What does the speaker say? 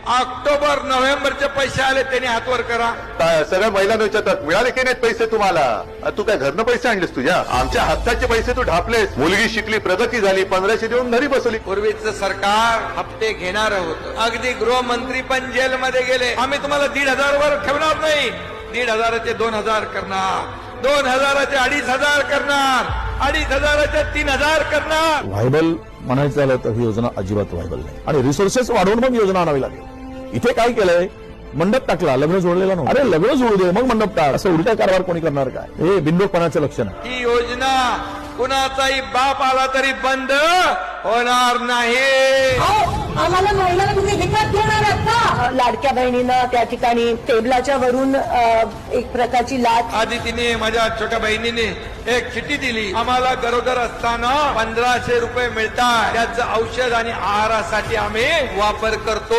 October नोव्हेंबरचे पैसे आले त्यांनी हातवर करा. सगळ्या महिलांना विचारतात मिळाले की नाहीत पैसे तुम्हाला. तू काय घरनं पैसे आणलेस तुझ्या? आमच्या हप्त्याचे पैसे तू ढापलेस. मुलगी शिकली, प्रगती झाली, 1500 देऊन घरी बसवली. पूर्वीचं सरकार हप्ते घेणार होतं. अगदी गृहमंत्री पण जेलमध्ये गेले. आम्ही तुम्हाला 1,500 वर ठेवणार नाही, 1,500चे 2,000 करणार, 2,000चे 2,500 करणार, 2,500चे 3,000 करणार. व्हायबल म्हणायचं झालं तर ही योजना अजिबात व्हायबल नाही आणि रिसोर्सेस वाढवून मग योजना आणावी लागेल. इथे काय केलंय, मंडप टाकला, लग्न जोडलेला नव्हतं. अरे लग्न जोडू दे मग मंडप टाक, असं उलटा कारभार कोणी करणार काय? हे बिनडोकपणाचं लक्षण आहे. ही योजना कुणाचाही बाप आला तरी बंद होणार नाही. आम्हाला महिलांना तुम्ही विकत घेणार आहात का? लाडक्या बहिणीनं त्या ठिकाणी टेबलाच्या वरून एक प्रकारची लाच. आधी तिने माझ्या छोट्या बहिणीने एक चिठ्ठी दिली, आम्हाला गरोदर असताना 1,500 रुपये मिळतात, त्याचं औषध आणि आहारासाठी आम्ही वापर करतो.